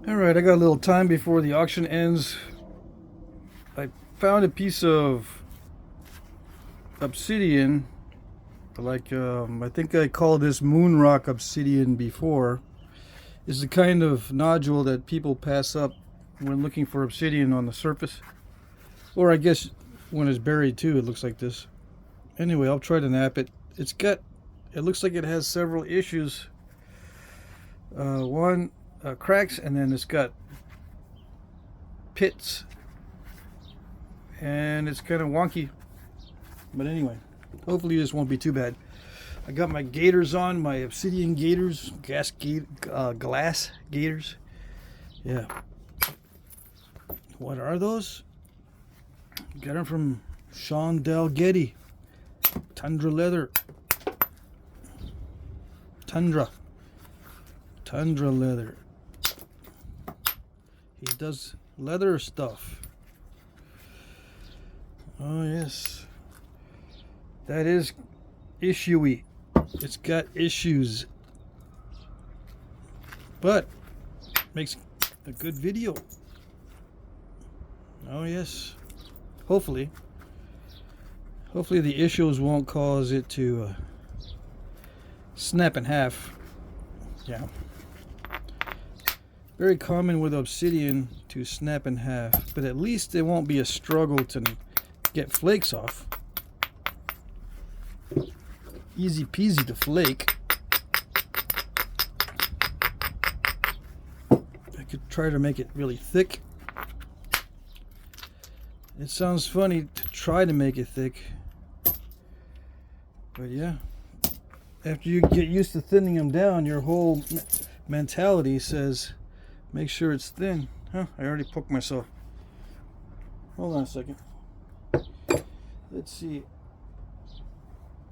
Alright, I got a little time before the auction ends. I found a piece of obsidian, like I think I called this moon rock obsidian before. It's the kind of nodule that people pass up when looking for obsidian on the surface. Or I guess when it's buried too, it looks like this. Anyway, I'll try to nap it. It looks like it has several issues. One, cracks, and then it's got pits, and it's kind of wonky. But anyway, hopefully this won't be too bad. I got my gaiters on, my obsidian gaiters, glass gaiters. Yeah. What are those? Got them from Sean Dalgetty. Tundra leather. Tundra leather. He does leather stuff. Oh yes, that is issuey. It's got issues, but makes a good video. Oh yes, hopefully the issues won't cause it to snap in half. Yeah. Very common with obsidian to snap in half, but at least it won't be a struggle to get flakes off. Easy peasy to flake. I could try to make it really thick. It sounds funny to try to make it thick, but yeah, after you get used to thinning them down, your whole mentality says make sure it's thin. Huh, I already poked myself. Hold on a second. Let's see.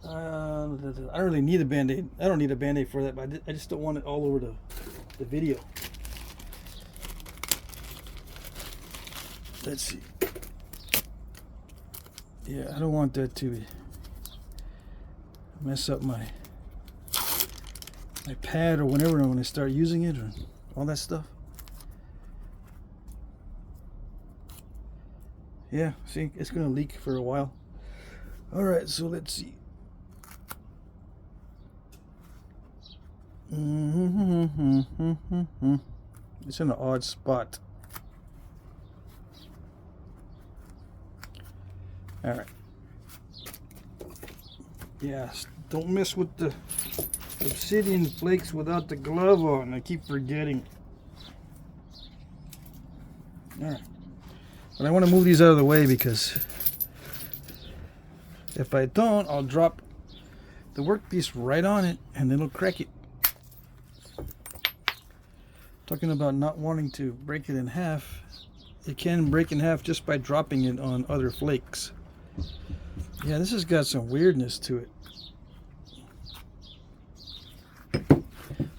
I don't really need a band-aid. I don't need a band-aid for that, but I just don't want it all over the video. Let's see. Yeah, I don't want that to mess up my pad or whenever when I start using it or all that stuff. Yeah, see, it's gonna leak for a while. All right, so let's see. It's in an odd spot. All right. Yeah, don't mess with the obsidian flakes without the glove on. I keep forgetting. All right. But I want to move these out of the way because if I don't, I'll drop the workpiece right on it and it'll crack it. Talking about not wanting to break it in half, it can break in half just by dropping it on other flakes. Yeah, this has got some weirdness to it.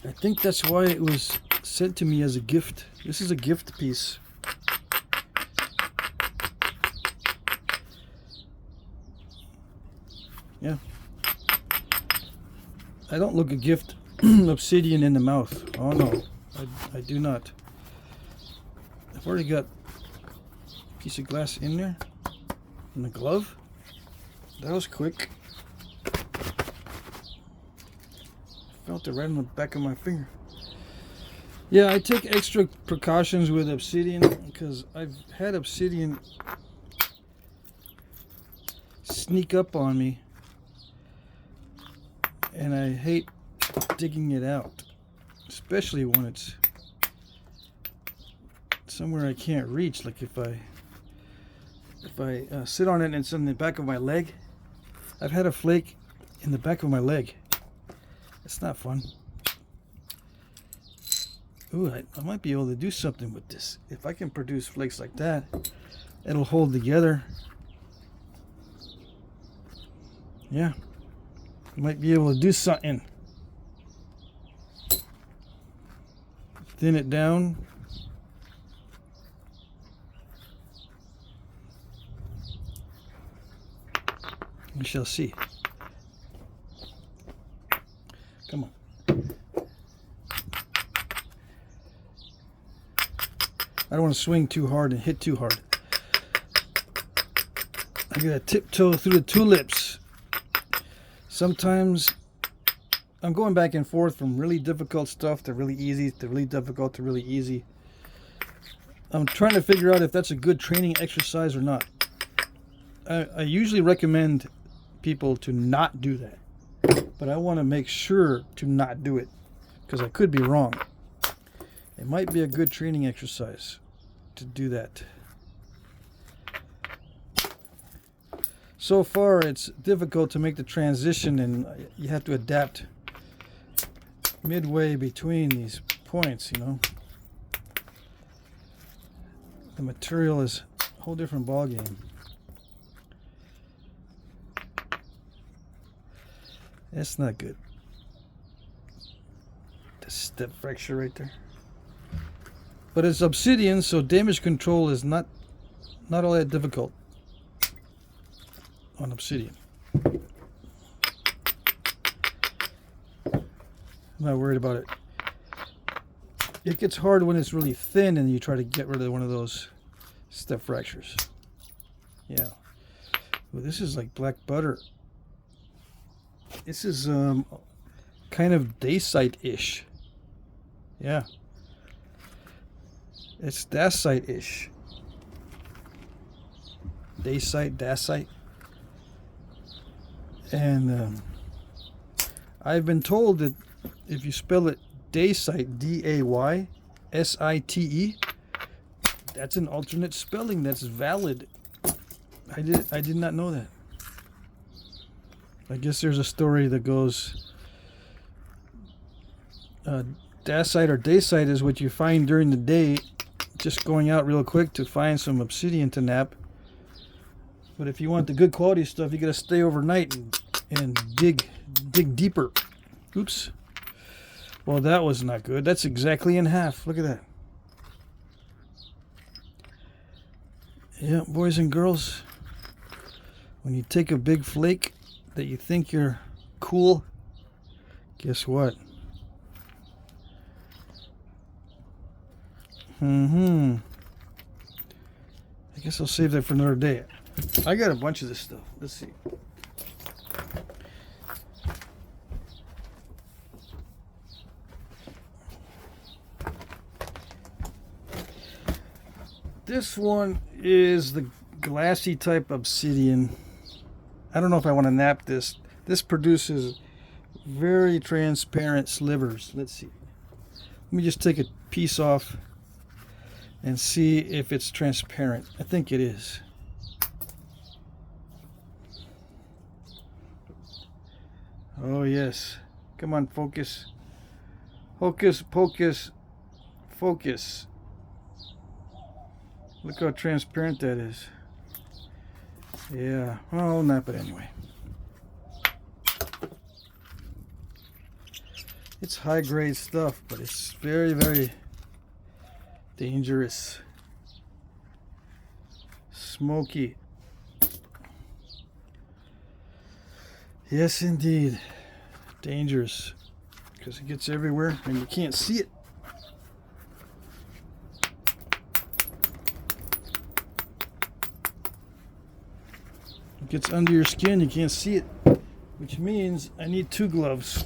I think that's why it was sent to me as a gift. This is a gift piece. Yeah. I don't look a gift obsidian in the mouth. Oh no, I do not. I've already got a piece of glass in there. And the glove. That was quick. I felt it right on the back of my finger. Yeah, I take extra precautions with obsidian because I've had obsidian sneak up on me. And I hate digging it out, especially when it's somewhere I can't reach. Like if I sit on it and it's in the back of my leg. I've had a flake in the back of my leg. It's not fun. Ooh, I might be able to do something with this. If I can produce flakes like that, it'll hold together. Yeah. Might be able to do something. Thin it down. We shall see. Come on. I don't want to swing too hard and hit too hard. I gotta tiptoe through the tulips. Sometimes I'm going back and forth from really difficult stuff to really easy to really difficult to really easy. I'm trying to figure out if that's a good training exercise or not. I usually recommend people to not do that, but I want to make sure to not do it because I could be wrong. It might be a good training exercise to do that. So far, it's difficult to make the transition, and you have to adapt midway between these points, you know. The material is a whole different ballgame. That's not good. The step fracture right there. But it's obsidian, so damage control is not all that difficult on obsidian. I'm not worried about it. It gets hard when it's really thin and you try to get rid of one of those step fractures. Yeah. Well, this is like black butter. This is kind of Dacite-ish. Yeah. It's Dacite-ish. Dacite. And I've been told that if you spell it Dacite, D-A-Y-S-I-T-E, that's an alternate spelling that's valid. I did not know that. I guess there's a story that goes, Dacite or Dacite is what you find during the day, just going out real quick to find some obsidian to nap. But if you want the good quality stuff, you gotta stay overnight and dig deeper. Oops. Well, that was not good. That's exactly in half. Look at that. Yeah, boys and girls, when you take a big flake that you think you're cool, guess what? I guess I'll save that for another day. I got a bunch of this stuff. Let's see. This one is the glassy type obsidian. I don't know if I want to nap this. This produces very transparent slivers. Let's see. Let me just take a piece off and see if it's transparent. I think it is. Oh yes. Come on, focus. Hocus pocus. Focus. Look how transparent that is. Yeah, well, I'll nap it anyway. It's high grade stuff, but it's very, very dangerous. Smoky. Yes, indeed. Dangerous. Because it gets everywhere and you can't see it. It gets under your skin, you can't see it. Which means I need 2 gloves.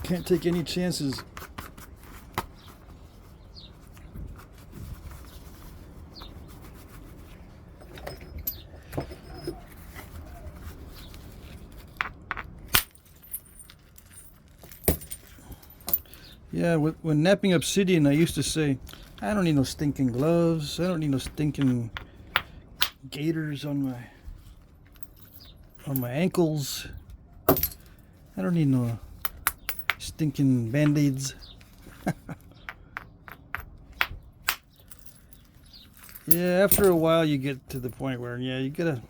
Can't take any chances. Yeah, when napping obsidian, I used to say, I don't need no stinking gloves. I don't need no stinking gaiters on my ankles. I don't need no stinking band-aids. Yeah, after a while you get to the point where, yeah, you gotta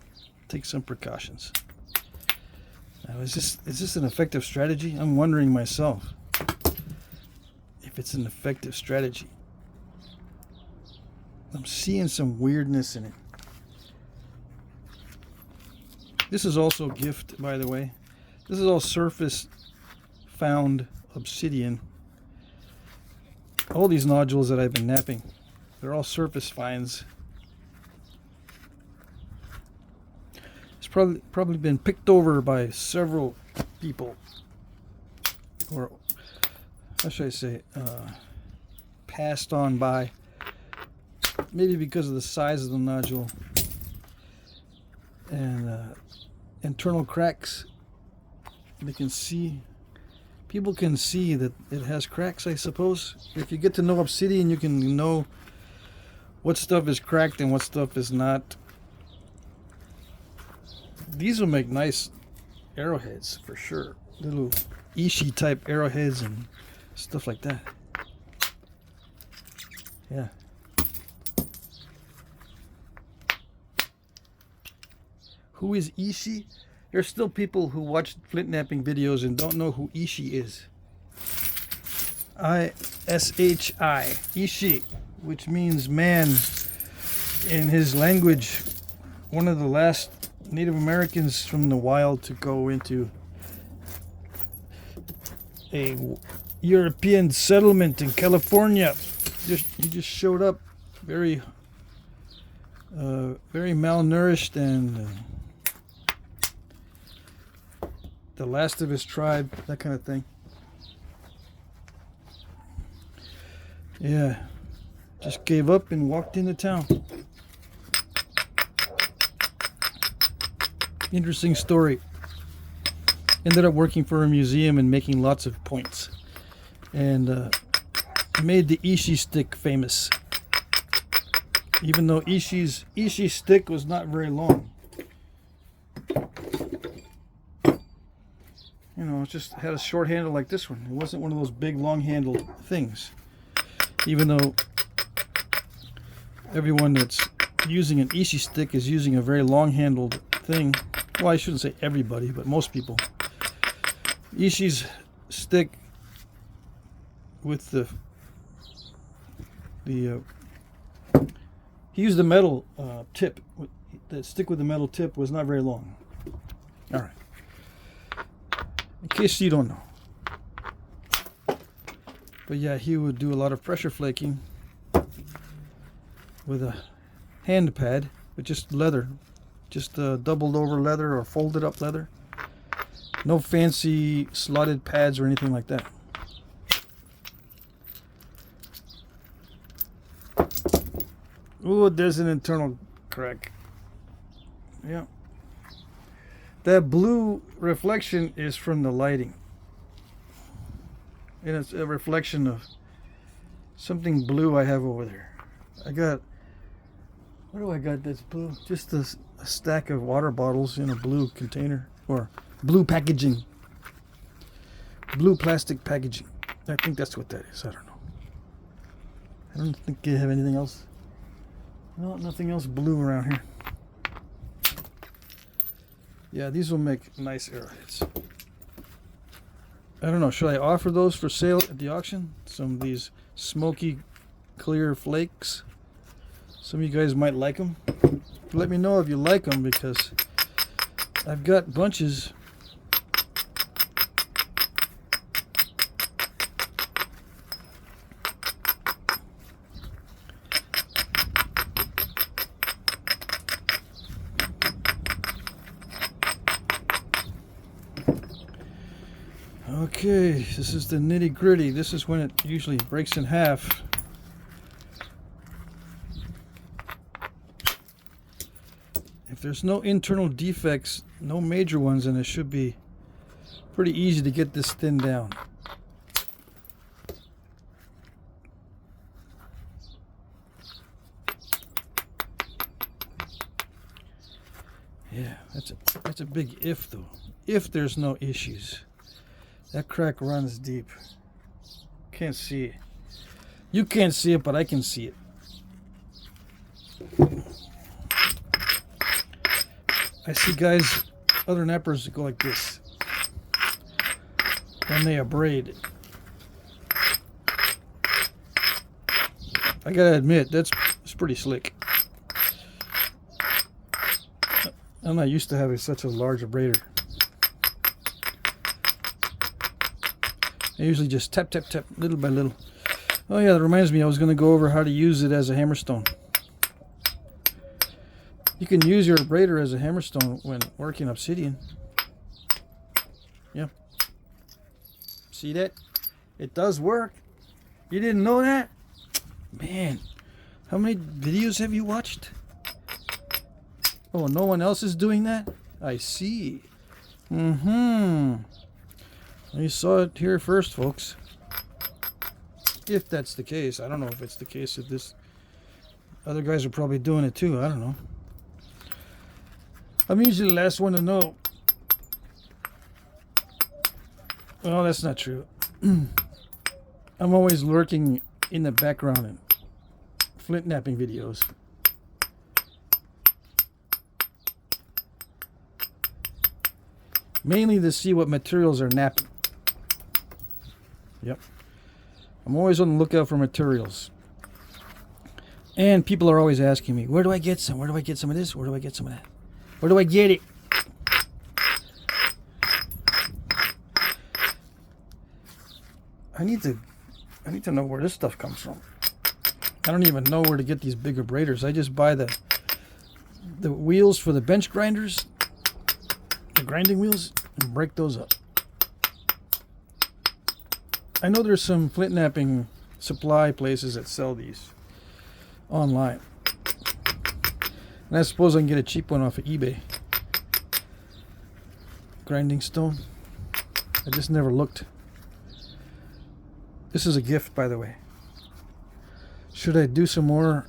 take some precautions. Now, is this an effective strategy? I'm wondering myself if it's an effective strategy. I'm seeing some weirdness in it. This is also a gift, by the way. This is all surface found obsidian. All these nodules that I've been napping They're all surface fines. It's probably been picked over by several people, or how should I say, passed on by, maybe because of the size of the nodule and internal cracks. They can see, people can see that it has cracks, I suppose. If you get to know Obsidian, you can know what stuff is cracked and what stuff is not. These will make nice arrowheads for sure. Little Ishi type arrowheads and stuff like that. Yeah. Who is Ishi? There's still people who watch Flintknapping videos and don't know who Ishi is. I-S-H-I. Ishi, which means man in his language. One of the last Native Americans from the wild to go into a European settlement in California. He just showed up very malnourished and the last of his tribe, that kind of thing. Yeah, just gave up and walked into town. Interesting story. Ended up working for a museum and making lots of points, and made the Ishi stick famous, even though Ishi's stick was not very long. You know, it just had a short handle like this one. It wasn't one of those big long handled things, even though everyone that's using an Ishi stick is using a very long handled thing. Well, I shouldn't say everybody, but most people. Ishi's stick with he used the metal tip. The stick with the metal tip was not very long. All right. In case you don't know. But yeah, he would do a lot of pressure flaking with a hand pad, with just leather. Just doubled over leather or folded up leather. No fancy slotted pads or anything like that. Ooh, there's an internal crack. Yeah. That blue reflection is from the lighting. And it's a reflection of something blue I have over there. I got, what do I got that's blue? Just a stack of water bottles in a blue container, or blue packaging. Blue plastic packaging. I think that's what that is. I don't know. I don't think you have anything else. No, nothing else blue around here. Yeah, these will make nice arrowheads. I don't know, should I offer those for sale at the auction? Some of these smoky clear flakes. Some of you guys might like them. Let me know if you like them, because I've got bunches. Okay, this is the nitty gritty. This is when it usually breaks in half. If there's no internal defects, no major ones, then it should be pretty easy to get this thinned down. Yeah, that's a big if though. If there's no issues. That crack runs deep. Can't see it. You can't see it, but I can see it. I see guys, other nappers go like this when they abrade. I gotta admit, it's pretty slick. I'm not used to having such a large abrader. I usually just tap, tap, tap, little by little. Oh yeah, that reminds me, I was going to go over how to use it as a hammerstone. You can use your abrader as a hammerstone when working obsidian. Yeah. See that? It does work. You didn't know that? Man, how many videos have you watched? Oh, no one else is doing that? I see. You saw it here first, folks. If that's the case. I don't know if it's the case. If this other guys are probably doing it too. I don't know. I'm usually the last one to know. Well, that's not true. I'm always lurking in the background in Flintknapping videos. Mainly to see what materials are napping. Yep. I'm always on the lookout for materials. And people are always asking me, where do I get some? Where do I get some of this? Where do I get some of that? Where do I get it? I need to know where this stuff comes from. I don't even know where to get these bigger braiders. I just buy the wheels for the bench grinders, the grinding wheels, and break those up. I know there's some Flintknapping supply places that sell these online. And I suppose I can get a cheap one off of eBay. Grinding stone. I just never looked. This is a gift, by the way. Should I do some more?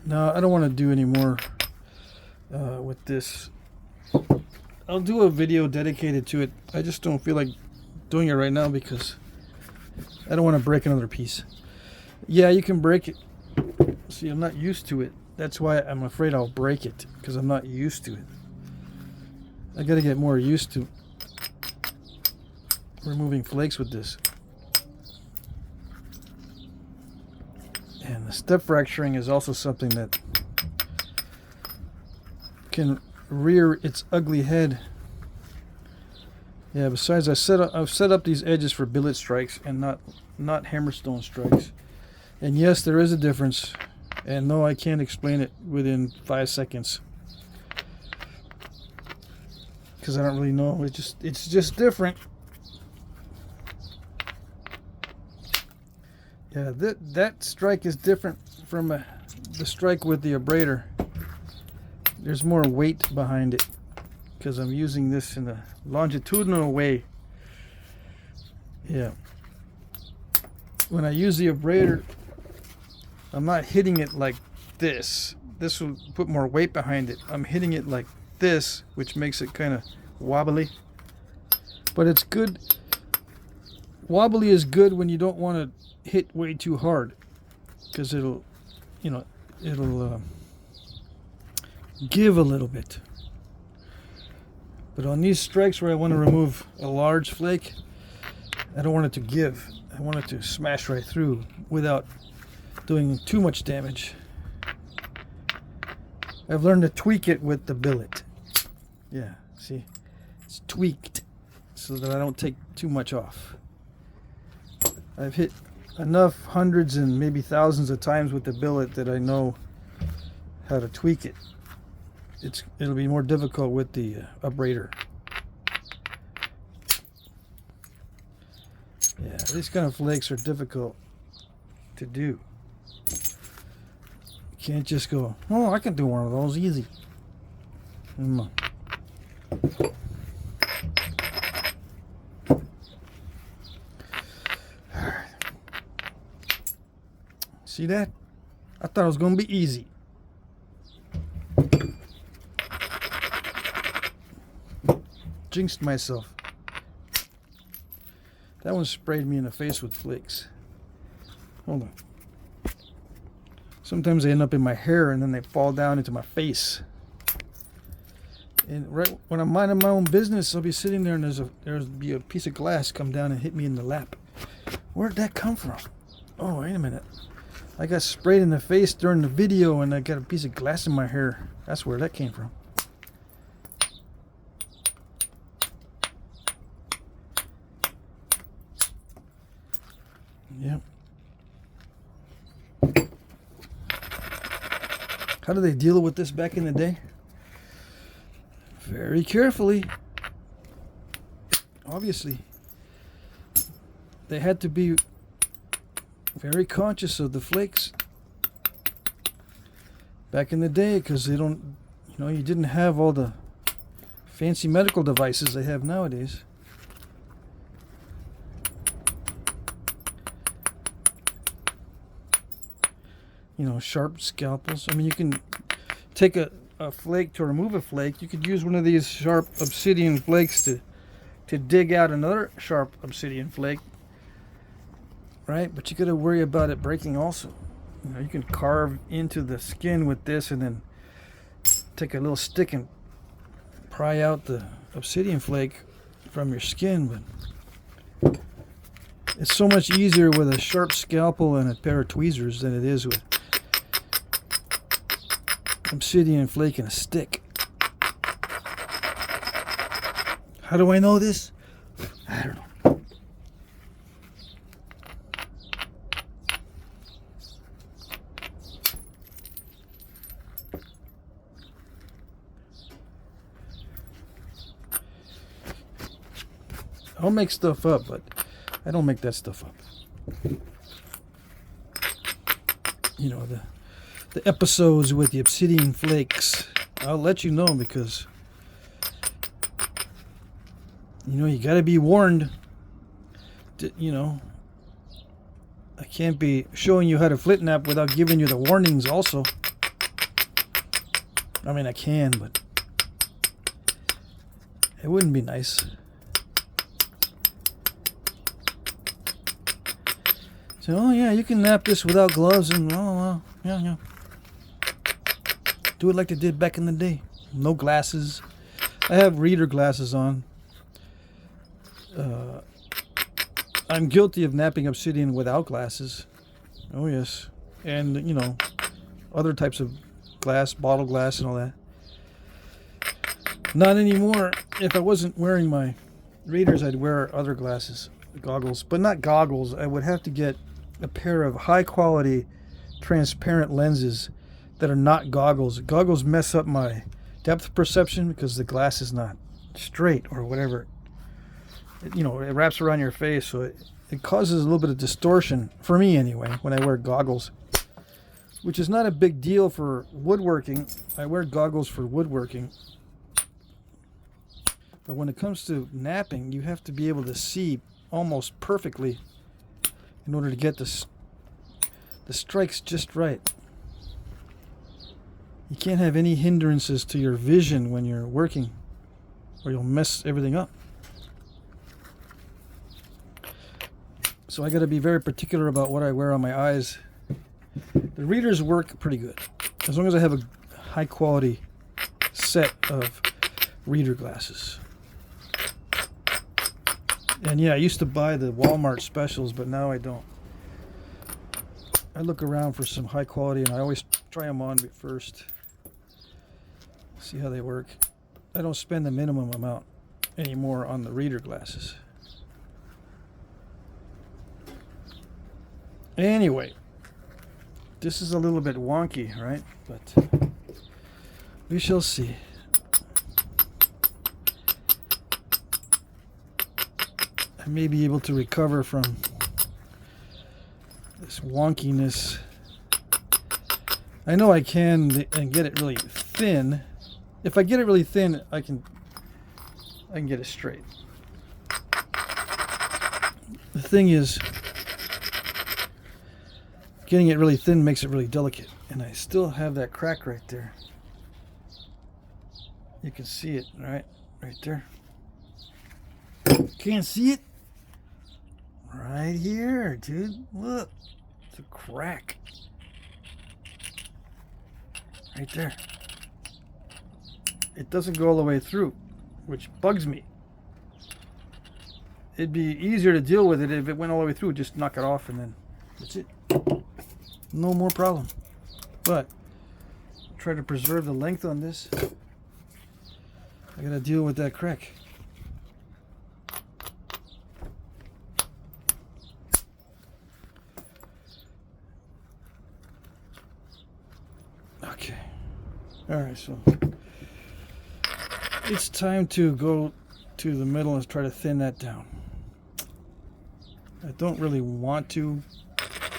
No, I don't want to do any more with this. I'll do a video dedicated to it. I just don't feel like doing it right now because I don't want to break another piece. Yeah, you can break it. See, I'm not used to it. That's why I'm afraid I'll break it, because I'm not used to it. I gotta get more used to removing flakes with this. And the step fracturing is also something that can rear its ugly head. Yeah, besides I've set up these edges for billet strikes and not hammerstone strikes. And yes, there is a difference. And no, I can't explain it within 5 seconds. Because I don't really know. It's just different. Yeah, that strike is different from the strike with the abrader. There's more weight behind it because I'm using this in a longitudinal way. Yeah. When I use the abrader, I'm not hitting it like this. This will put more weight behind it. I'm hitting it like this, which makes it kind of wobbly. But it's good. Wobbly is good when you don't want to hit way too hard, because it'll give a little bit. But on these strikes where I want to remove a large flake, I don't want it to give. I want it to smash right through without doing too much damage. I've learned to tweak it with the billet. Yeah, see? It's tweaked so that I don't take too much off. I've hit enough hundreds and maybe thousands of times with the billet that I know how to tweak it. It'll be more difficult with the abrader. Yeah, these kind of flakes are difficult to do. You can't just go, oh, I can do one of those easy. Come on. See that? I thought it was going to be easy. Jinxed myself. That one sprayed me in the face with flakes. Hold on. Sometimes they end up in my hair and then they fall down into my face. And right when I'm minding my own business, I'll be sitting there and there'll be a piece of glass come down and hit me in the lap. Where'd that come from? Oh, wait a minute. I got sprayed in the face during the video and I got a piece of glass in my hair. That's where that came from. Yep. How do they deal with this back in the day? Very carefully. Obviously. They had to be very conscious of the flakes back in the day, because they don't, you didn't have all the fancy medical devices they have nowadays. Sharp scalpels. I mean, you can take a flake to remove a flake. You could use one of these sharp obsidian flakes to dig out another sharp obsidian flake, right? But you got to worry about it breaking also. You can carve into the skin with this and then take a little stick and pry out the obsidian flake from your skin. But it's so much easier with a sharp scalpel and a pair of tweezers than it is with obsidian flake and a stick. How do I know this? I don't know. I'll make stuff up, but I don't make that stuff up. The episodes with the obsidian flakes, I'll let you know, because you got to be warned. I can't be showing you how to flint-knap without giving you the warnings also. I mean, I can, but it wouldn't be nice. So, oh yeah, you can nap this without gloves, and yeah. Do it like they did back in the day. No glasses. I have reader glasses on. I'm guilty of napping obsidian without glasses. Oh yes. And, other types of glass, bottle glass and all that. Not anymore. If I wasn't wearing my readers, I'd wear other glasses, goggles. But not goggles. I would have to get a pair of high quality transparent lenses that are not goggles. Goggles mess up my depth perception because the glass is not straight or whatever. It wraps around your face, so it causes a little bit of distortion, for me anyway, when I wear goggles, which is not a big deal for woodworking. I wear goggles for woodworking. But when it comes to napping, you have to be able to see almost perfectly in order to get the strikes just right. You can't have any hindrances to your vision when you're working, or you'll mess everything up. So I got to be very particular about what I wear on my eyes. The readers work pretty good, as long as I have a high quality set of reader glasses. And yeah, I used to buy the Walmart specials, but now I don't. I look around for some high quality, and I always try them on first. See how they work. I don't spend the minimum amount anymore on the reader glasses. Anyway, this is a little bit wonky, right? But we shall see. I may be able to recover from this wonkiness. I know I can, and get it really thin. If I get it really thin, I can get it straight. The thing is, getting it really thin makes it really delicate, and I still have that crack right there. You can see it, right there. Can't see it? Right here, dude. Look, it's a crack. Right there. It doesn't go all the way through, which bugs me. It'd be easier to deal with it if it went all the way through. Just knock it off and then that's it. No more problem. But try to preserve the length on this. I gotta deal with that crack. Okay. Alright, so it's time to go to the middle and try to thin that down. I don't really want to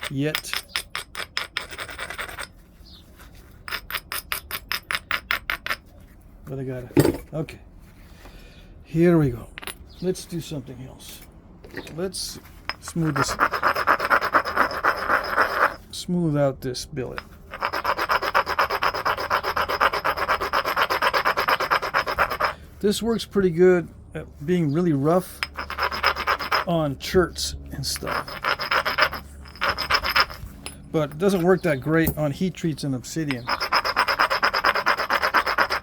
yet. But I gotta. Okay. Here we go. Let's do something else. Let's smooth this. Smooth out this billet. This works pretty good at being really rough on shirts and stuff. But it doesn't work that great on heat treats and Obsidian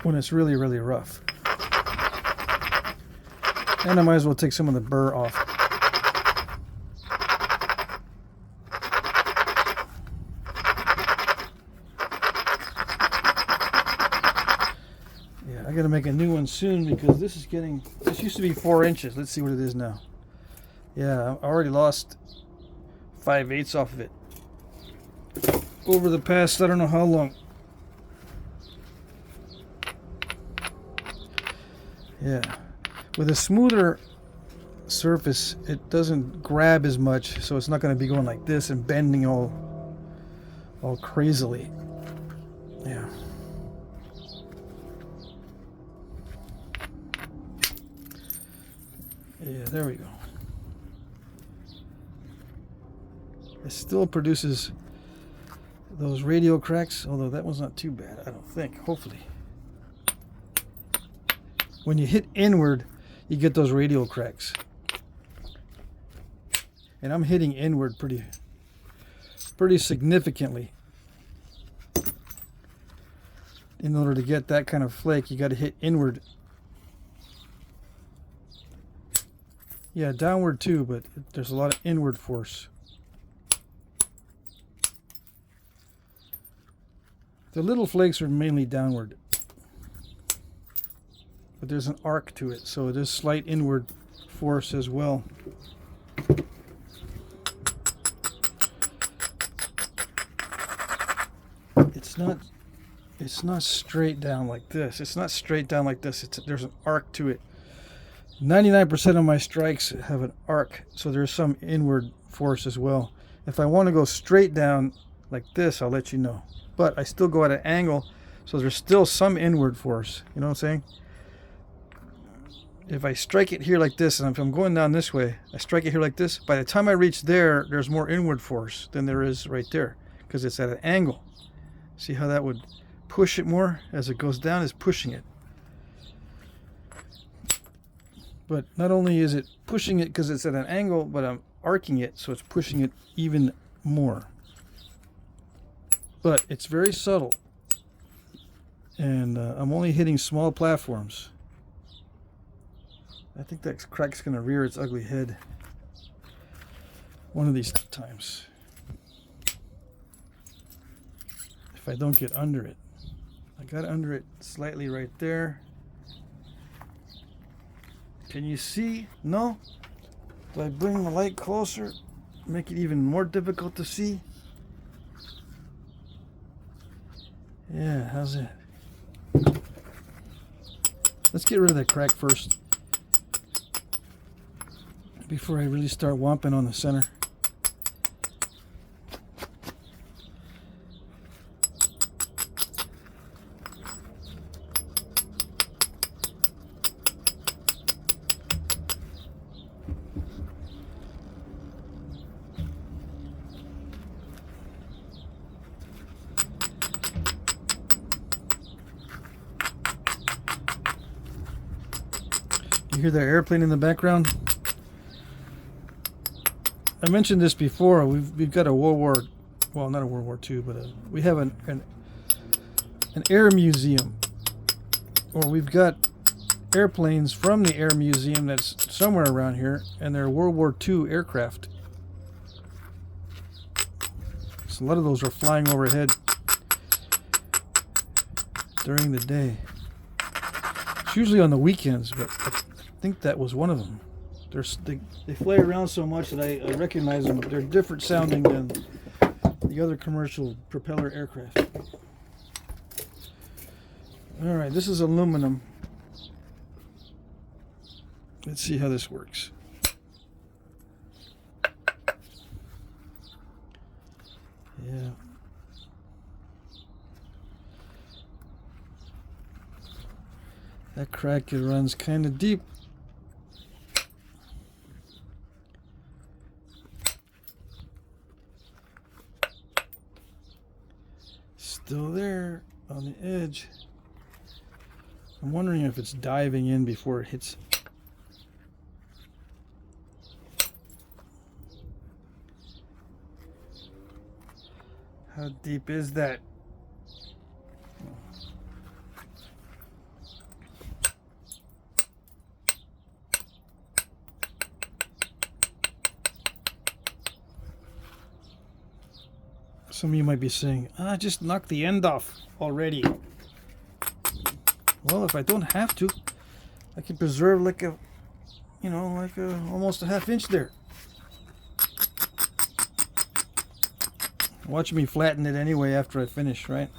when it's really, really rough. And I might as well take some of the burr off. Yeah, I gotta make a new one soon because this used to be 4 inches. Let's see what it is now. Yeah, I already lost 5/8 off of it over the past, I don't know how long. Yeah, with a smoother surface, it doesn't grab as much, so it's not going to be going like this and bending all crazily. Yeah. Yeah, there we go. It still produces those radial cracks, although that one's not too bad, I don't think, hopefully. When you hit inward, you get those radial cracks. And I'm hitting inward pretty significantly. In order to get that kind of flake, you got to hit inward. Yeah, downward too, but there's a lot of inward force. The little flakes are mainly downward. But there's an arc to it, so there's slight inward force as well. It's not straight down like this. It's not straight down like this. There's an arc to it. 99% of my strikes have an arc, so there's some inward force as well. If I want to go straight down like this, I'll let you know. But I still go at an angle, so there's still some inward force. You know what I'm saying? If I strike it here like this, and if I'm going down this way, I strike it here like this, by the time I reach there, there's more inward force than there is right there, because it's at an angle. See how that would push it more? As it goes down, it's pushing it. But not only is it pushing it because it's at an angle, but I'm arcing it, so it's pushing it even more. But it's very subtle. And I'm only hitting small platforms. I think that crack's going to rear its ugly head one of these times. If I don't get under it. I got under it slightly right there. Can you see? No? Do I bring the light closer? Make it even more difficult to see? Yeah, how's that? Let's get rid of that crack first before I really start whomping on the center. You hear that airplane in the background? I mentioned this before. We've got a well, not a World War II, but we have an air museum, or we've got airplanes from the air museum that's somewhere around here, and they're World War II aircraft. So a lot of those are flying overhead during the day. It's usually on the weekends, but I think that was one of them. They fly around so much that I recognize them. They're different sounding than the other commercial propeller aircraft. Alright, this is aluminum. Let's see how this works. Yeah. That crack, it runs kind of deep. Still there on the edge. I'm wondering if it's diving in before it hits. How deep is that? Some of you might be saying, just knock the end off already. Well, if I don't have to, I can preserve like a, almost a ½ inch there. Watch me flatten it anyway after I finish, right?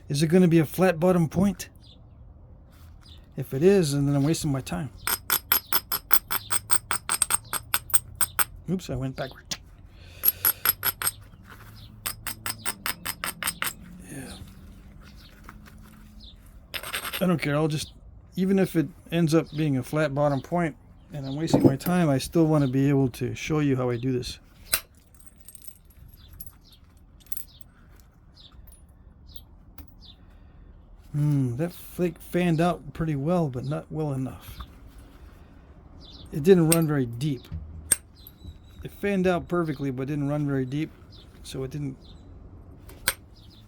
Is it going to be a flat bottom point? If it is, then I'm wasting my time. Oops, I went backward. Yeah. I don't care. I'll just, even if it ends up being a flat bottom point and I'm wasting my time, I still want to be able to show you how I do this. That flake fanned out pretty well, but not well enough. It didn't run very deep. It fanned out perfectly, but didn't run very deep, so it didn't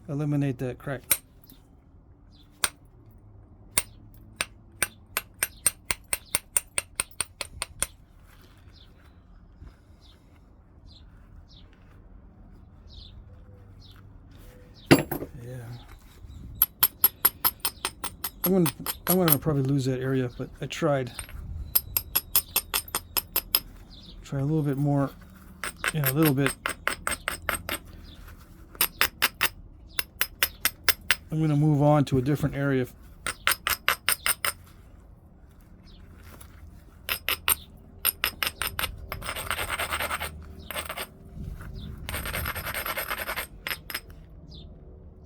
eliminate that crack. I'm gonna probably lose that area, but I tried. Try a little bit more in a little bit. I'm gonna move on to a different area.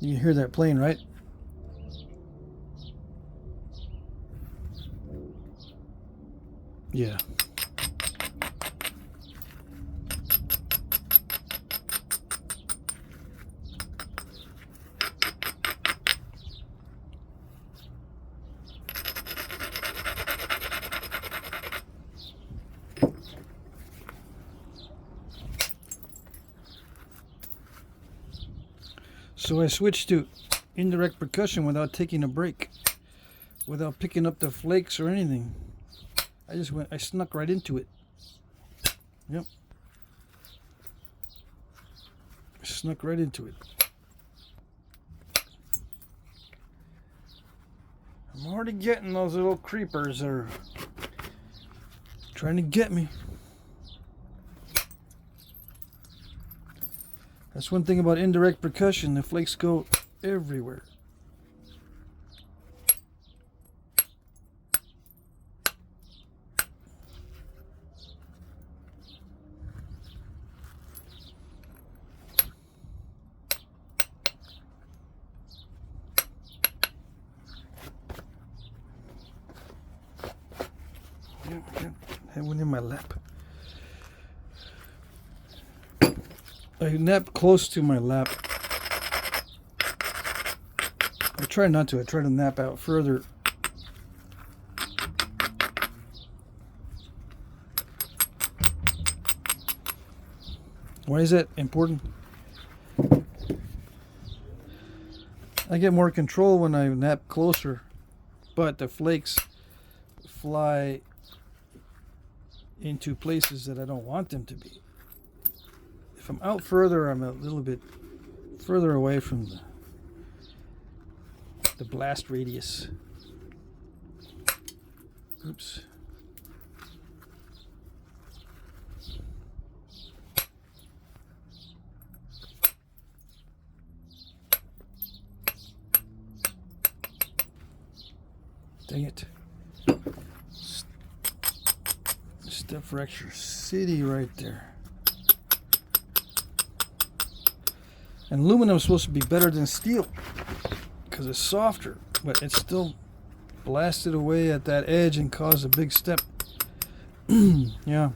You can hear that plane, right? Yeah. So I switched to indirect percussion without taking a break, without picking up the flakes or anything. I snuck right into it. Yep. Snuck right into it. I'm already getting those little creepers that are trying to get me. That's one thing about indirect percussion. The flakes go everywhere. Yep. Had one in my lap. I nap close to my lap. I try not to. I try to nap out further. Why is that important? I get more control when I nap closer, but the flakes fly into places that I don't want them to be. If I'm out further, I'm a little bit further away from the blast radius. Oops. dang it. Step fracture city right there. And aluminum is supposed to be better than steel because it's softer, but it's still blasted away at that edge and caused a big step. Yeah.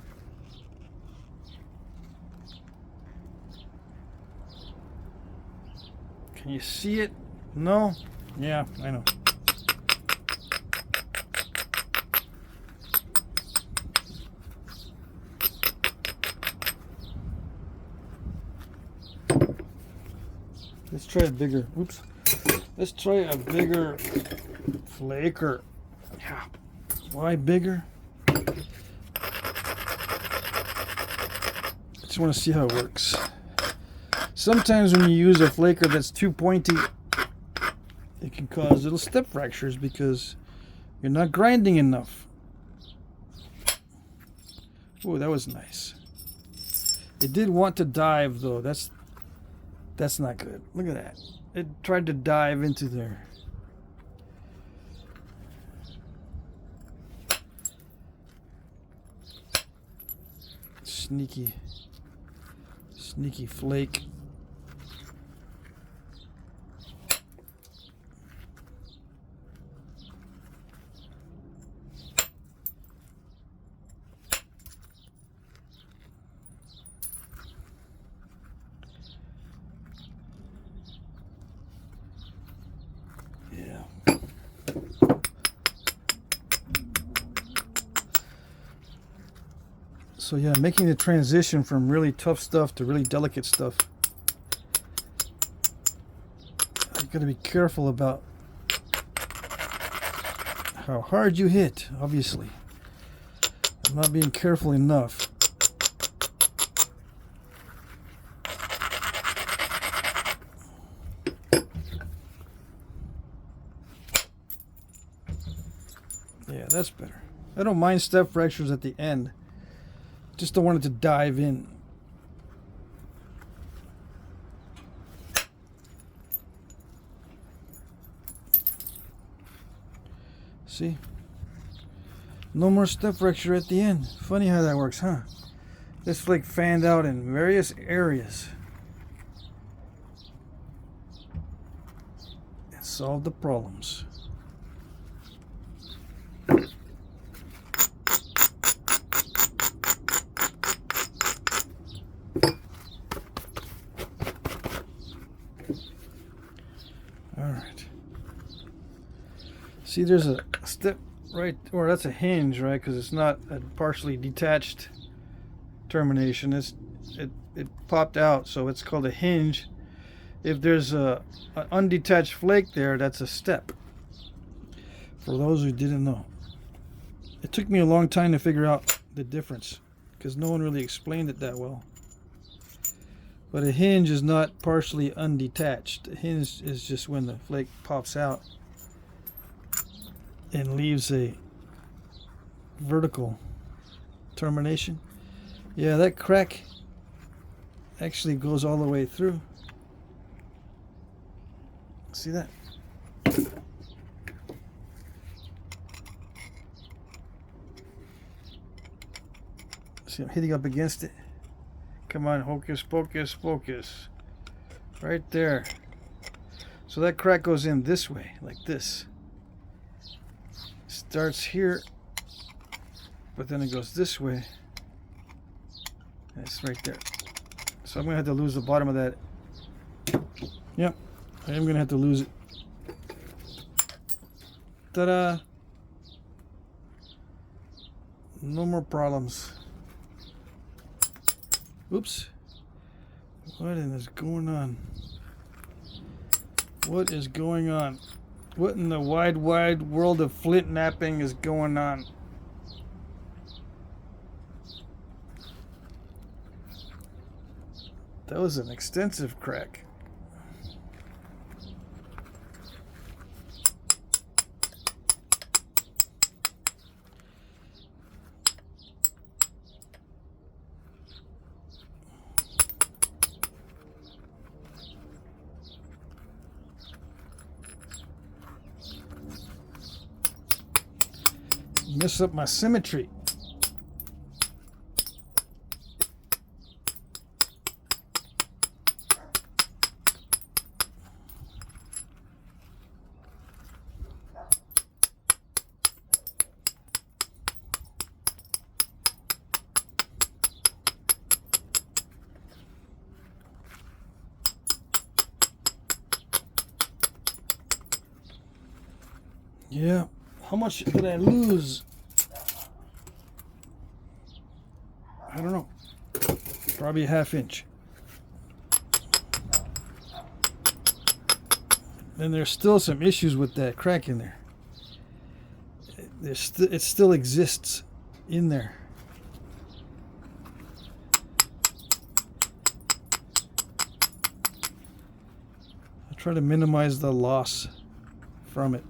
Can you see it? No? Yeah, I know. Let's try a bigger, oops. Let's try a bigger flaker. Yeah. Why bigger? I just want to see how it works. Sometimes when you use a flaker that's too pointy, it can cause little step fractures because you're not grinding enough. Oh, that was nice. It did want to dive though. That's not good. Look at that. It tried to dive into there. Sneaky flake. So yeah, making the transition from really tough stuff to really delicate stuff. You gotta be careful about how hard you hit, obviously. I'm not being careful enough. Yeah, that's better. I don't mind step fractures at the end. Just don't want it to dive in. See? No more step fracture at the end. Funny how that works, huh? This flake fanned out in various areas. And solved the problems. Alright. See, there's a step right, or that's a hinge, right? Because it's not a partially detached termination. It popped out, so it's called a hinge. If there's an undetached flake there, that's a step. For those who didn't know. It took me a long time to figure out the difference because no one really explained it that well. But a hinge is not partially undetached. A hinge is just when the flake pops out and leaves a vertical termination. Yeah, that crack actually goes all the way through. See that? See, I'm hitting up against it. Come on, hocus pocus focus. Right there. So that crack goes in this way, like this. Starts here, but then it goes this way. And it's right there. So I'm going to have to lose the bottom of that. Yep, I am going to have to lose it. Ta-da! No more problems. Oops. What is going on? What is going on? What in the wide world of Flintknapping is going on? That was an extensive crack. Mess up my symmetry. Yeah, how much did I lose? I don't know. Probably a half inch. And there's still some issues with that crack in there. It still exists in there. I try to minimize the loss from it.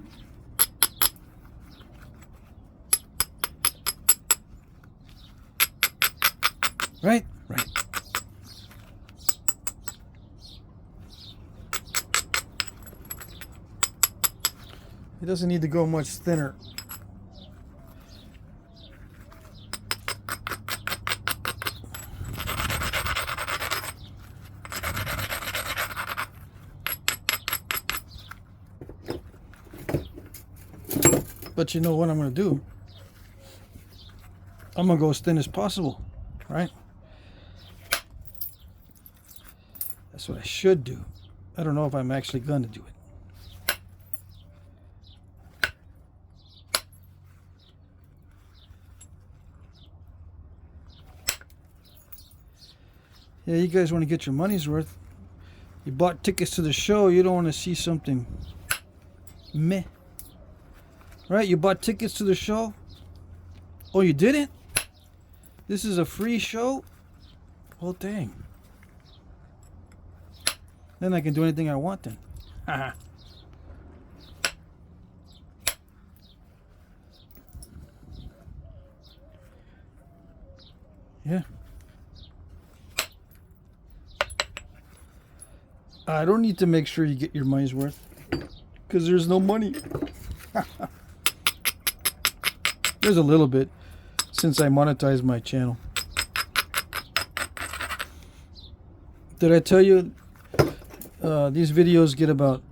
Right? Right. It doesn't need to go much thinner. But you know what I'm going to do? I'm going to go as thin as possible, right? That's what I should do. I don't know if I'm actually going to do it. Yeah, you guys want to get your money's worth. You bought tickets to the show. You don't want to see something meh. Right? You bought tickets to the show. Oh, you didn't? This is a free show? Well, dang. Then I can do anything I want then. Haha. Yeah. I don't need to make sure you get your money's worth, because there's no money. There's a little bit since I monetized my channel. Did I tell you these videos get about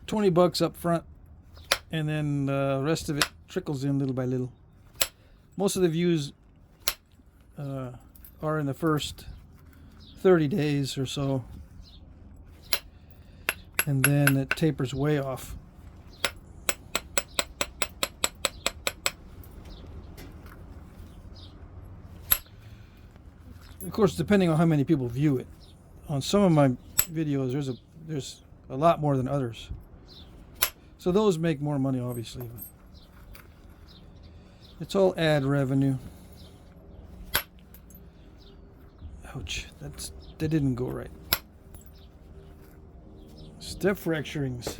20 bucks up front, and then the rest of it trickles in little by little. Most of the views are in the first 30 days or so, and then it tapers way off. Of course, depending on how many people view it. On some of my videos, there's a lot more than others, so those make more money, obviously. But it's all ad revenue. Ouch! That didn't go right. Step fracturings.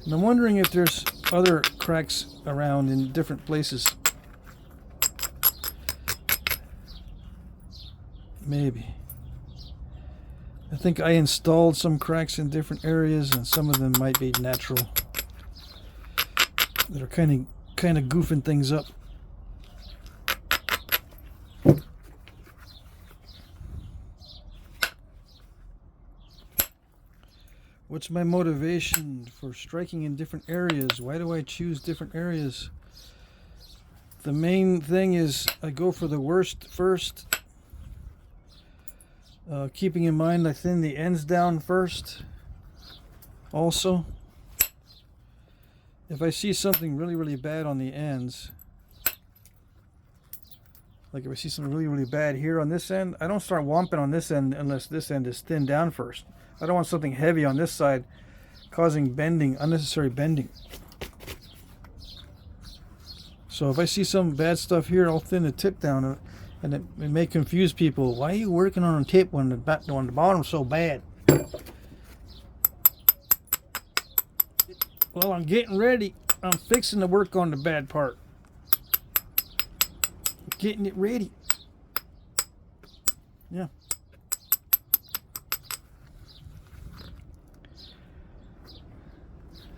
And I'm wondering if there's other cracks around in different places. Maybe. I think I installed some cracks in different areas, and some of them might be natural. They're kind of goofing things up. What's my motivation for striking in different areas? Why do I choose different areas? The main thing is I go for the worst first. Keeping in mind I thin the ends down first. Also, if I see something really bad on the ends, like if I see something really bad here on this end, I don't start womping on this end unless this end is thinned down first. I don't want something heavy on this side causing bending, unnecessary bending. So if I see some bad stuff here, I'll thin the tip down, and it may confuse people. Why are you working on a tip when the bottom's so bad? Well, I'm getting ready. I'm fixing to work on the bad part. Getting it ready. Yeah.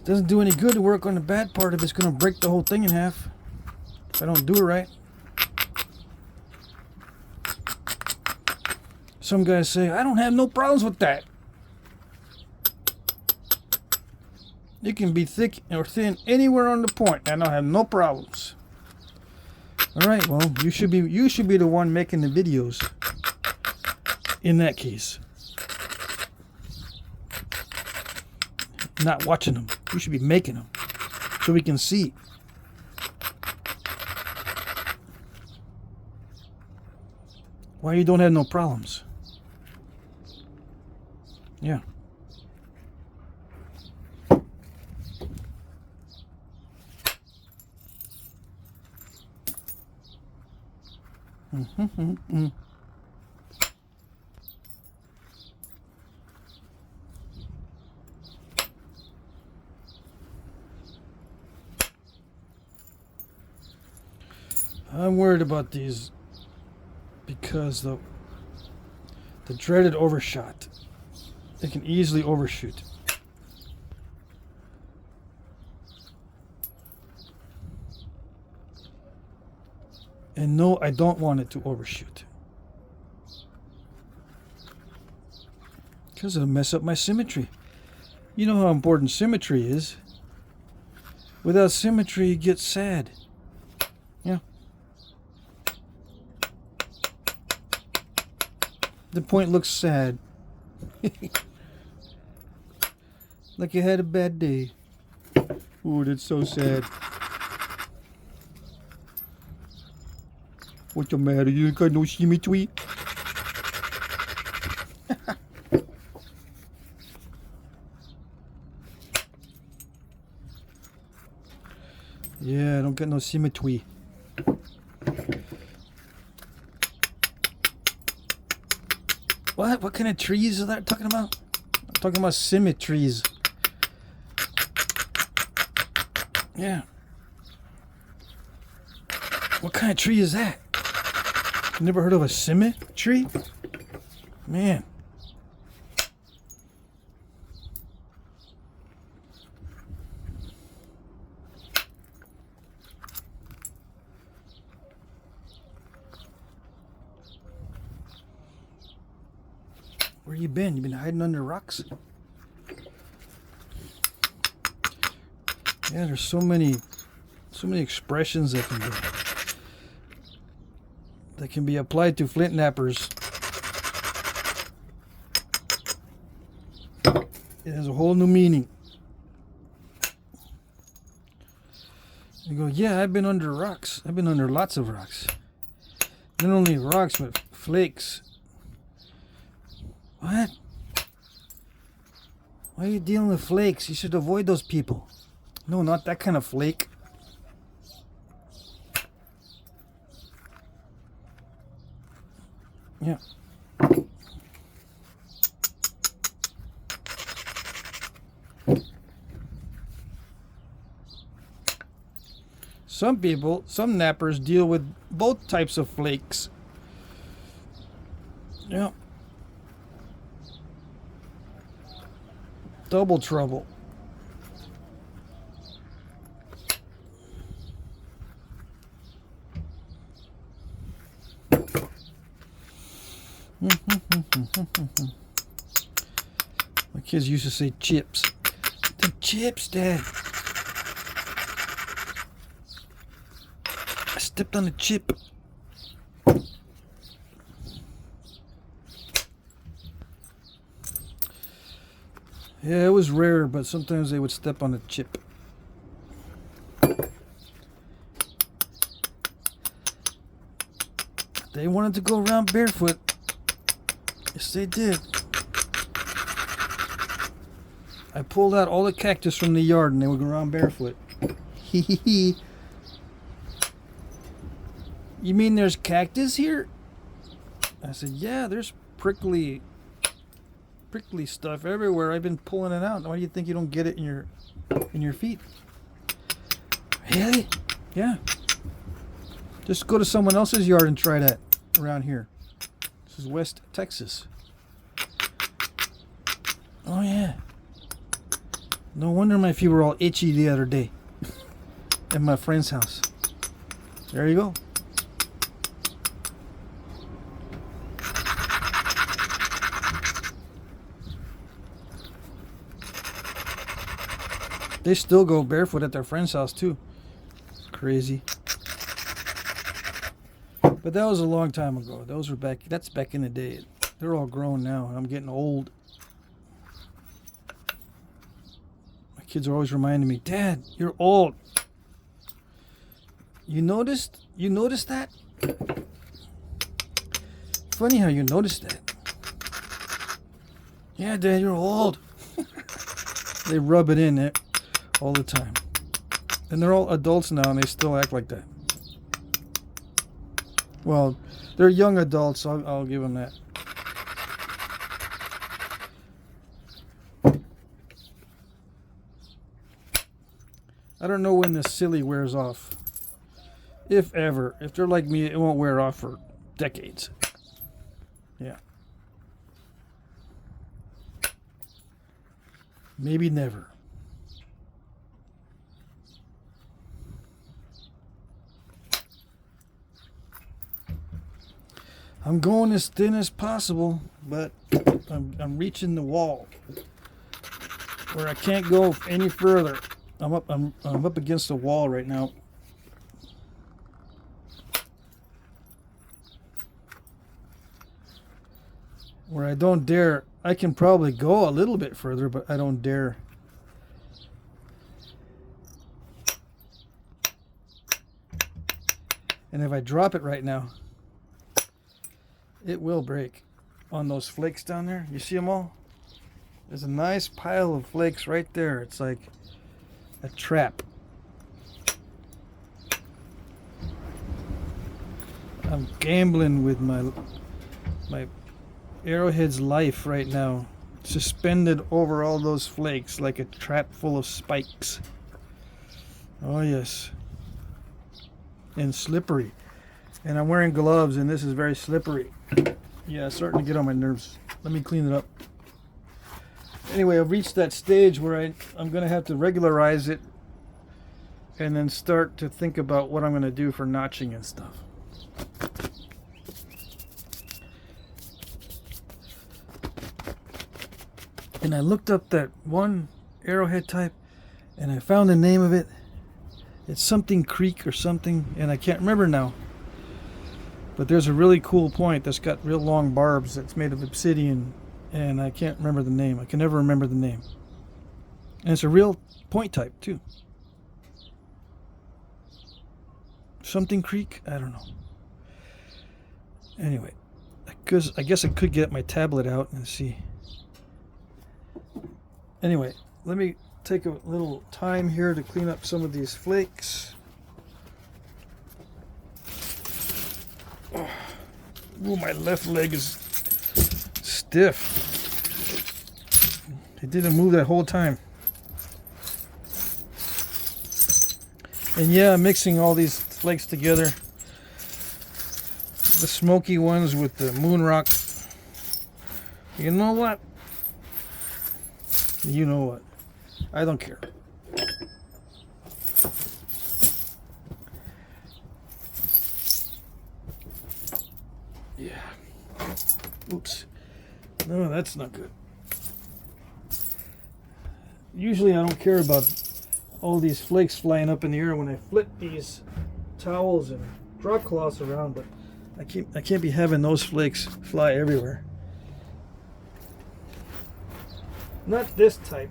Doesn't do any good to work on the bad part if it's going to break the whole thing in half. if I don't do it right. Some guys say, I don't have no problems with that. You can be thick or thin anywhere on the point, and I have no problems. All right, well, you should be the one making the videos. In that case, not watching them. You should be making them so we can see. Why you don't have no problems? Yeah. I'm worried about these because the dreaded overshot. They can easily overshoot. And no, I don't want it to overshoot. Because it'll mess up my symmetry. You know how important symmetry is. Without symmetry, you get sad. Yeah. The point looks sad. Like you had a bad day. Oh, that's so sad. What's the matter? You ain't got no symmetry? Yeah, I don't get no symmetry. What? What kind of trees are that talking about? I'm talking about symmetries. Yeah. What kind of tree is that? Never heard of a symmetry? Man. Where you been? You been hiding under rocks? Yeah, there's so many expressions that can be applied to flint nappers. It has a whole new meaning. You go, yeah, I've been under rocks. I've been under lots of rocks. Not only rocks, but flakes. What? Why are you dealing with flakes? You should avoid those people. No, not that kind of flake. Yeah. Some people, some nappers deal with both types of flakes. Yeah. Double trouble. My kids used to say chips. The chips, Dad. I stepped on a chip. Yeah, it was rare, but sometimes they would step on a chip. They wanted to go around barefoot. Yes, they did. I pulled out all the cactus from the yard and they would go around barefoot. Hee hee hee. You mean there's cactus here? I said, yeah, there's prickly stuff everywhere. I've been pulling it out. Why do you think you don't get it in your feet? Really? Yeah. Just go to someone else's yard and try that around here. This is West Texas. Oh yeah. No wonder my feet were all itchy the other day at my friend's house. There you go. They still go barefoot at their friend's house too. Crazy. But that was a long time ago. Those were back. That's back in the day. They're all grown now, and I'm getting old. My kids are always reminding me, Dad, you're old. You noticed? You noticed that? Funny how you noticed that. Yeah, Dad, you're old. They rub it in it all the time. And they're all adults now, and they still act like that. Well, they're young adults, so I'll give them that. I don't know when this silly wears off. If ever. If they're like me, it won't wear off for decades. Yeah. Maybe never. I'm going as thin as possible, but I'm reaching the wall where I can't go any further. I'm up against the wall right now. Where I don't dare. I can probably go a little bit further, but I don't dare. And if I drop it right now, it will break on those flakes down there. You see them all? There's a nice pile of flakes right there. It's like a trap. I'm gambling with my Arrowhead's life right now, suspended over all those flakes like a trap full of spikes. Oh yes. And slippery. And I'm wearing gloves, and this is very slippery. Yeah, it's starting to get on my nerves. Let me clean it up. Anyway, I've reached that stage where I'm going to have to regularize it and then start to think about what I'm going to do for notching and stuff. And I looked up that one Arrowhead type, and I found the name of it. It's something Creek or something, and I can't remember now. But there's a really cool point that's got real long barbs that's made of obsidian, and I can't remember the name. I can never remember the name. And it's a real point type too. Something Creek? I don't know. Anyway, I guess I could get my tablet out and see. Anyway, let me take a little time here to clean up some of these flakes. Oh, my left leg is stiff. It didn't move that whole time. And yeah, I'm mixing all these flakes together. The smoky ones with the moon rock. You know what? You know what? I don't care. Yeah. Oops. No, that's not good. Usually I don't care about all these flakes flying up in the air when I flip these towels and drop cloths around, but I can't be having those flakes fly everywhere. Not this type.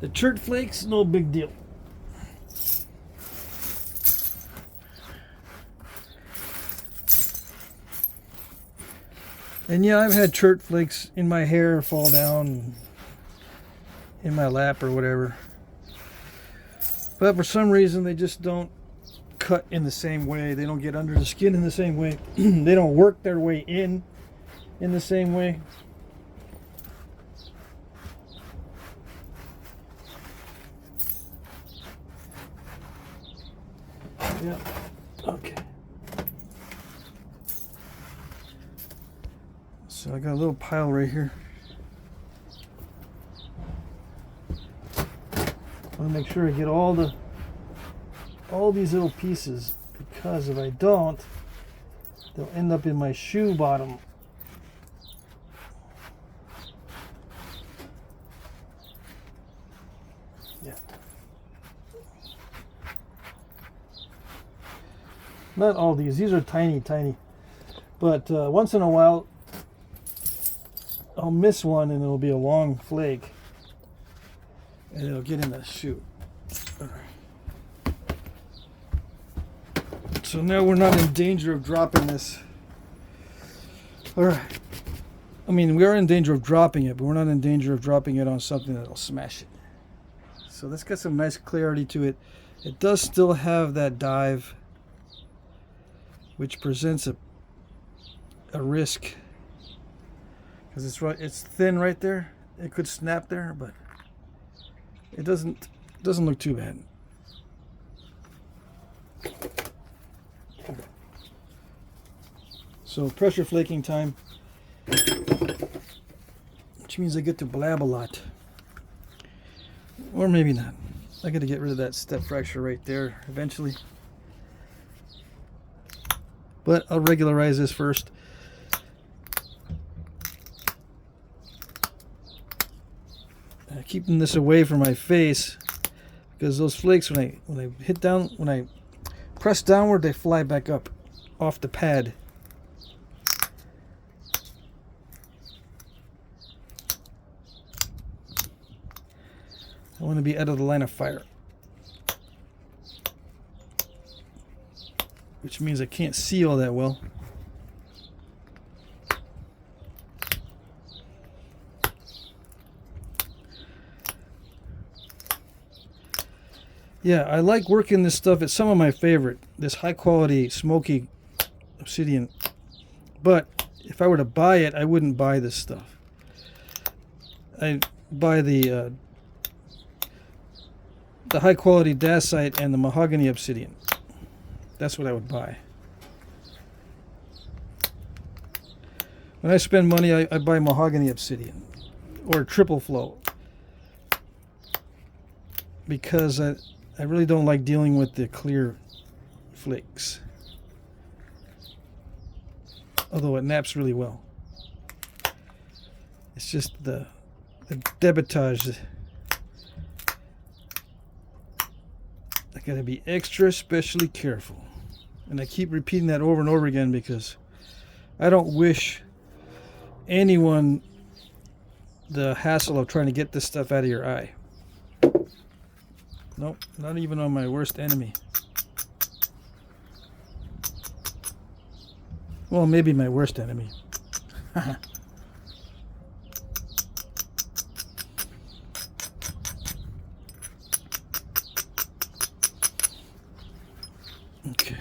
The chert flakes, no big deal. And yeah, I've had chert flakes in my hair fall down in my lap or whatever. But for some reason, they just don't cut in the same way. They don't get under the skin in the same way. They don't work their way in the same way. Yeah. Okay. So I got a little pile right here. I want to make sure I get all the all these little pieces, because if I don't, they'll end up in my shoe bottom. Yeah. Not all these are tiny, tiny. But once in a while, I'll miss one and it'll be a long flake. And it'll get in the shoe. So now we're not in danger of dropping this. Alright. I mean, we are in danger of dropping it, but we're not in danger of dropping it on something that'll smash it. So let's get some nice clarity to it. It does still have that dive, which presents a risk. Because it's thin right there. It could snap there, but it doesn't look too bad. So pressure flaking time, which means I get to blab a lot. Or maybe not. I got to get rid of that step fracture right there eventually. But I'll regularize this first. Keeping this away from my face, because those flakes, when I hit down, when I press downward, they fly back up off the pad. I want to be out of the line of fire, which means I can't see all that well. Yeah, I like working this stuff. It's some of my favorite, this high quality smoky obsidian. But if I were to buy it, I wouldn't buy this stuff. I'd buy the high quality Dacite and the mahogany obsidian. That's what I would buy. When I spend money, I buy mahogany obsidian or triple flow, because I really don't like dealing with the clear flakes, although it naps really well. It's just the debitage. I gotta be extra especially careful, and I keep repeating that over and over again because I don't wish anyone the hassle of trying to get this stuff out of your eye. Nope, not even on my worst enemy. Well, maybe my worst enemy. Okay.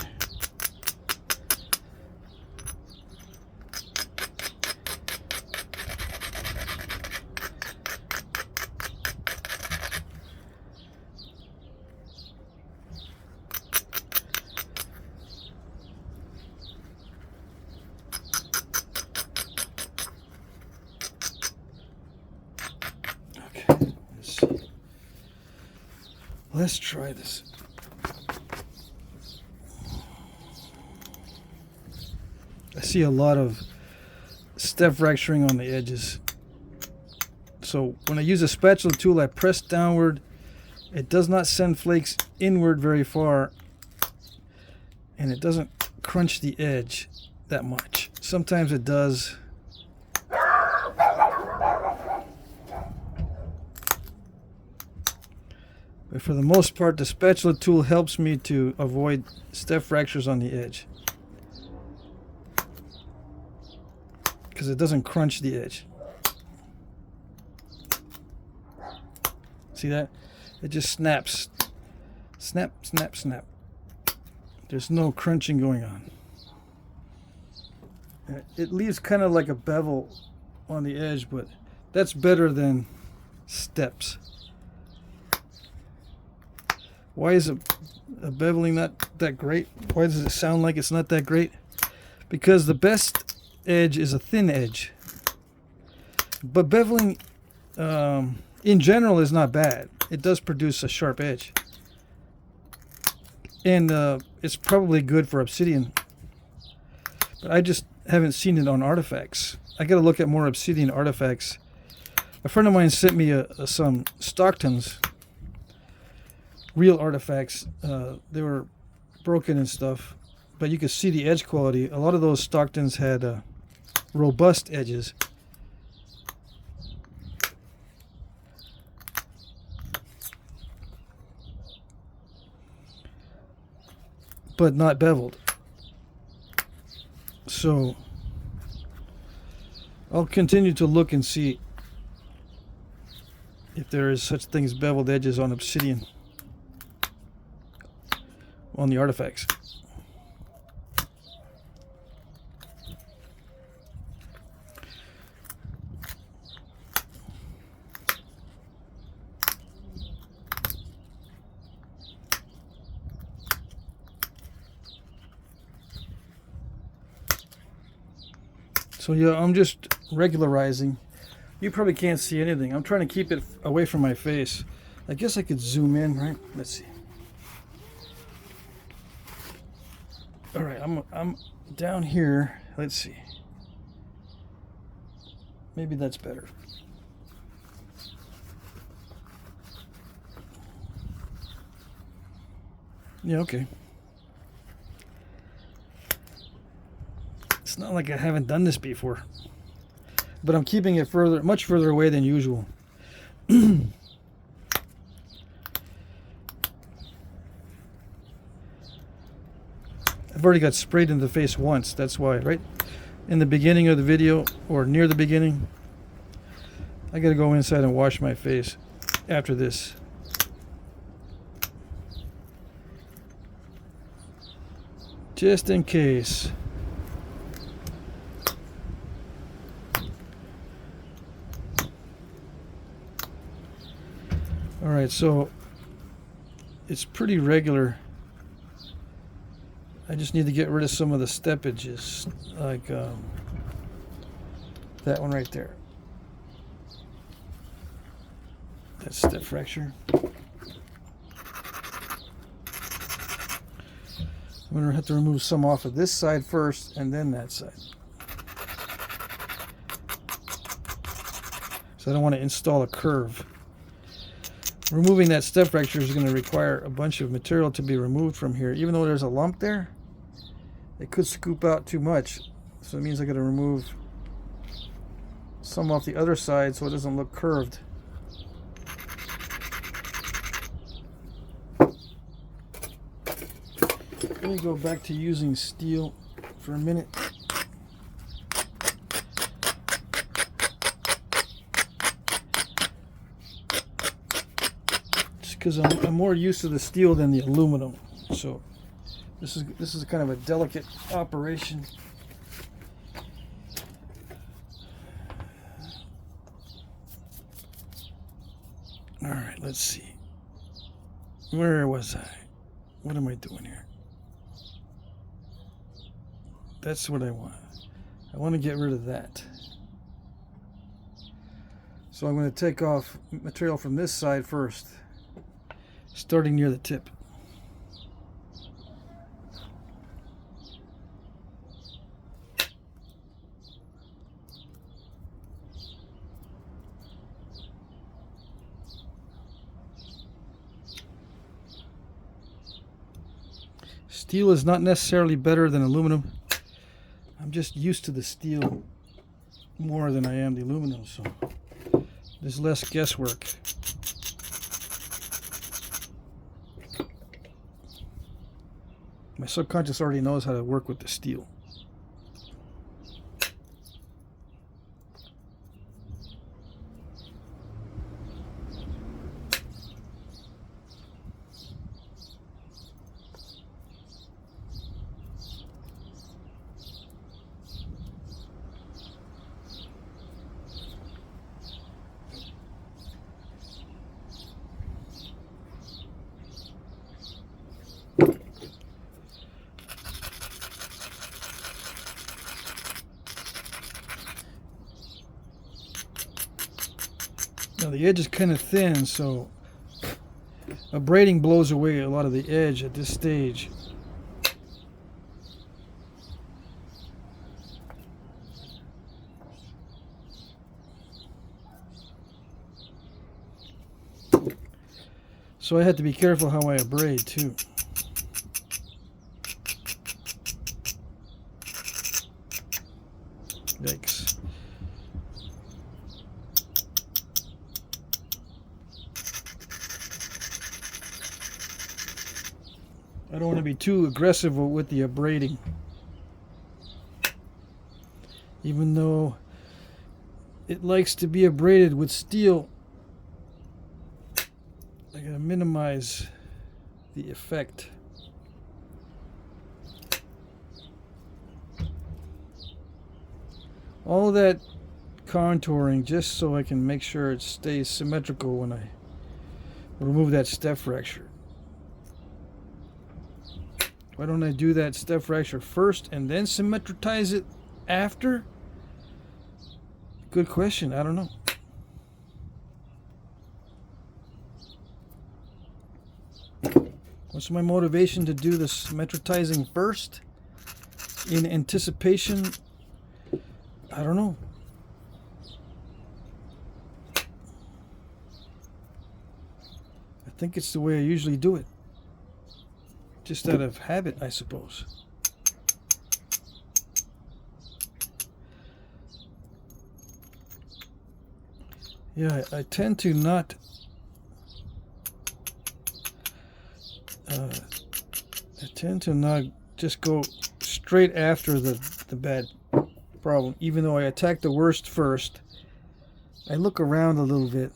Let's try this. I see a lot of step fracturing on the edges. So when I use a spatula tool, I press downward. It does not send flakes inward very far, and it doesn't crunch the edge that much. Sometimes it does. But for the most part, the spatula tool helps me to avoid step fractures on the edge, because it doesn't crunch the edge. See that? It just snaps. Snap, snap, snap. There's no crunching going on. It leaves kind of like a bevel on the edge, but that's better than steps. Why is a beveling not that great? Why does it sound like it's not that great? Because the best edge is a thin edge. But beveling in general is not bad. It does produce a sharp edge. And it's probably good for Obsidian. But I just haven't seen it on artifacts. I got to look at more Obsidian artifacts. A friend of mine sent me some Stocktons, real artifacts. They were broken and stuff, but you could see the edge quality. A lot of those Stocktons had robust edges. But not beveled. So I'll continue to look and see if there is such thing as beveled edges on Obsidian, on the artifacts. So yeah, I'm just regularizing. You probably can't see anything. I'm trying to keep it away from my face. I guess I could zoom in, right? Let's see. All right, I'm down here. Let's see. Maybe that's better. Yeah, okay. It's not like I haven't done this before, but I'm keeping it much further away than usual. I've already got sprayed in the face once, that's why, right? In the beginning of the video, or near the beginning. I gotta go inside and wash my face after this. Just in case. Alright, so it's pretty regular. I just need to get rid of some of the steppages, like that one right there. That step fracture. I'm going to have to remove some off of this side first and then that side. So I don't want to install a curve. Removing that step fracture is going to require a bunch of material to be removed from here. Even though there's a lump there, it could scoop out too much. So it means I got to remove some off the other side so it doesn't look curved. Let me go back to using steel for a minute. Because I'm more used to the steel than the aluminum, so this is kind of a delicate operation. All right, let's see. Where was I? What am I doing here? That's what I want. I want to get rid of that. So I'm going to take off material from this side first, starting near the tip. Steel is not necessarily better than aluminum. I'm just used to the steel more than I am the aluminum, so there's less guesswork. My subconscious already knows how to work with the steel. Now the edge is kind of thin, so Abrading blows away a lot of the edge at this stage. So I had to be careful how I abrade too. Yikes. I don't want to be too aggressive with the abrading. Even though it likes to be abraded with steel, I gotta minimize the effect. All that contouring just so I can make sure it stays symmetrical when I remove that step fracture. Why don't I do that step fracture first and then symmetritize it after? Good question. I don't know. What's my motivation to do the symmetritizing first in anticipation? I don't know. I think it's the way I usually do it. Just out of habit, I suppose. Yeah, I tend to not just go straight after the bad problem. Even though I attack the worst first, I look around a little bit.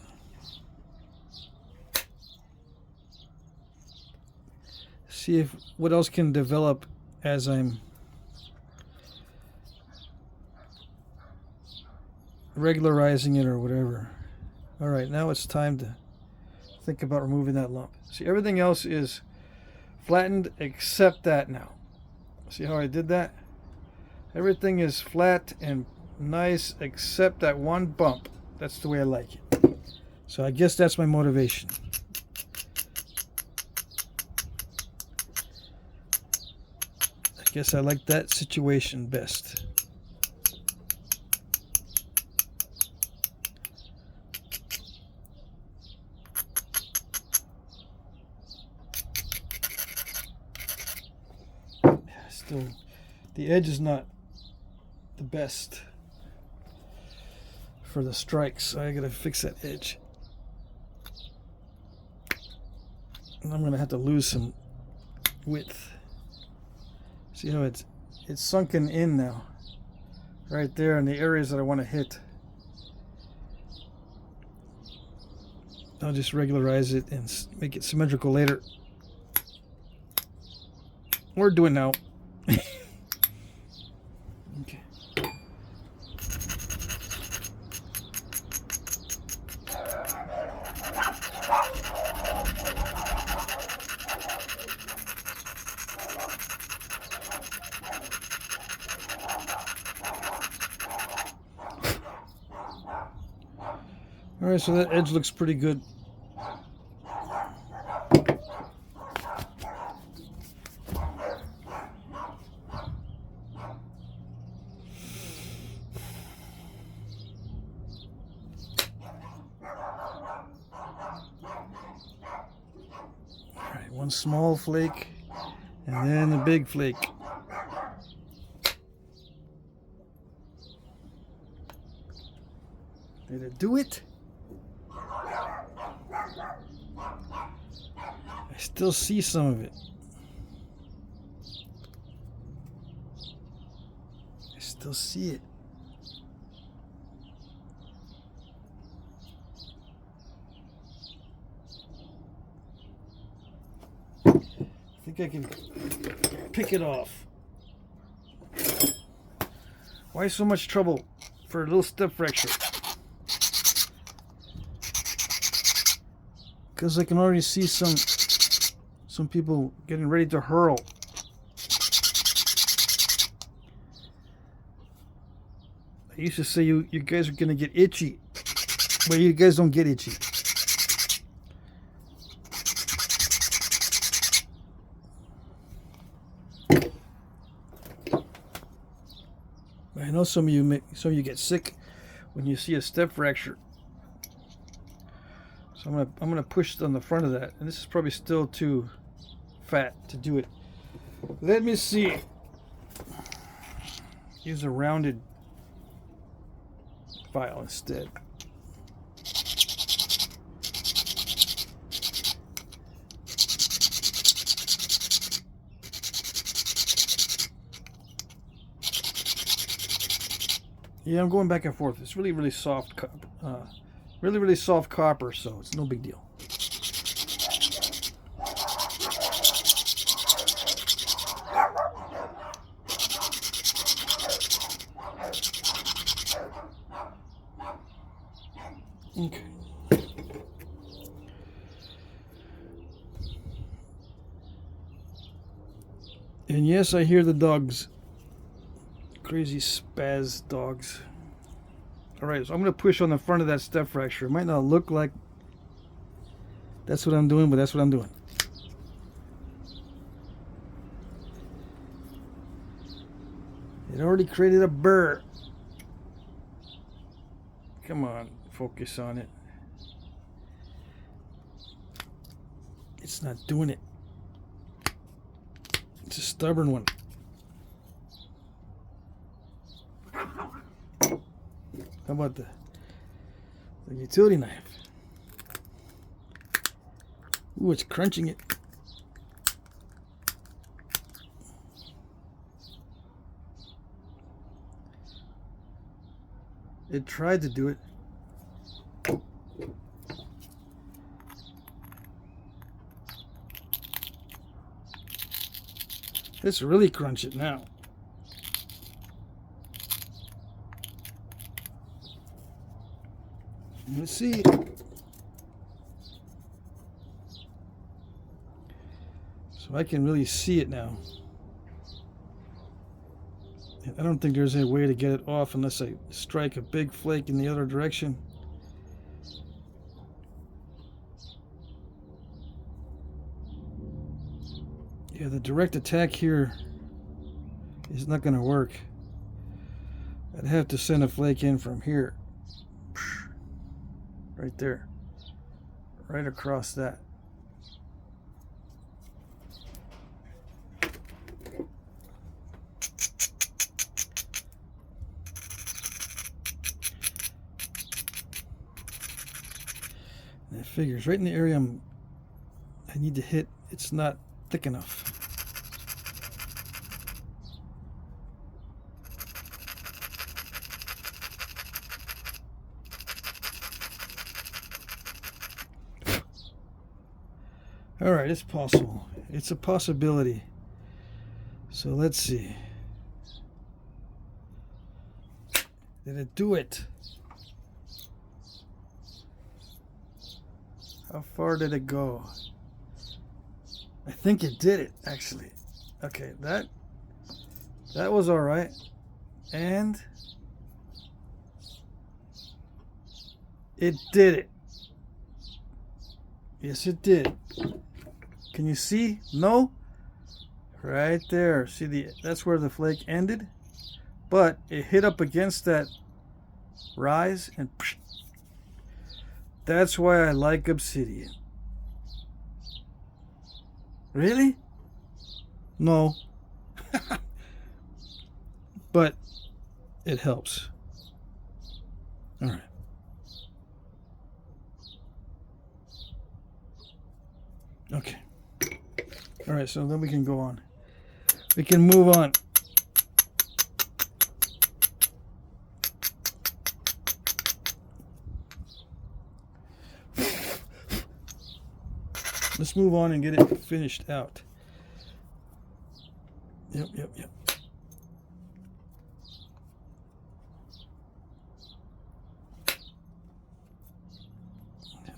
See if what else can develop as I'm regularizing it or whatever. Alright, now it's time to think about removing that lump. See, everything else is flattened except that now. See how I did that? Everything is flat and nice except that one bump. That's the way I like it. So I guess that's my motivation. I guess I like that situation best. Still, the edge is not the best for the strikes, so I gotta fix that edge. And I'm gonna have to lose some width. See how it's sunken in now, right there in the areas that I want to hit. I'll just regularize it and make it symmetrical later, or do it now. Okay. All right, so that edge looks pretty good. One small flake and then a big flake. Did it do it? I still see some of it. I still see it. I think I can pick it off. Why so much trouble for a little step fracture? Because I can already see some people getting ready to hurl. I used to say you guys are gonna get itchy, but you guys don't get itchy. I know some of you get sick when you see a step fracture. So I'm gonna push on the front of that, and this is probably still too fat to do it. Let me see. Use a rounded file instead. Yeah, I'm going back and forth. It's really soft, really soft copper, so it's no big deal. Okay. And yes, I hear the dogs. Crazy spaz dogs. Alright, so I'm going to push on the front of that step fracture. It might not look like that's what I'm doing, but that's what I'm doing. It already created a burr. Come on, focus on it. It's not doing it. It's a stubborn one. How about the utility knife? Ooh, it's crunching it. It tried to do it. Let's really crunch it now. Let's see. So I can really see it now. I don't think there's any way to get it off unless I strike a big flake in the other direction. Yeah, the direct attack here is not going to work. I'd have to send a flake in from here. Right there. Right across that. And it figures right in the area I need to hit, it's not thick enough. All right, it's possible. It's a possibility. So let's see. Did it do it? How far did it go? I think it did it, actually. Okay, that was all right. And it did it. Yes, it did. Can you see? No? Right there. See, that's where the flake ended. But it hit up against that rise and psh, that's why I like Obsidian. Really? No. But it helps. All right. Okay. All right, so then we can go on. We can move on. Let's move on and get it finished out. Yep.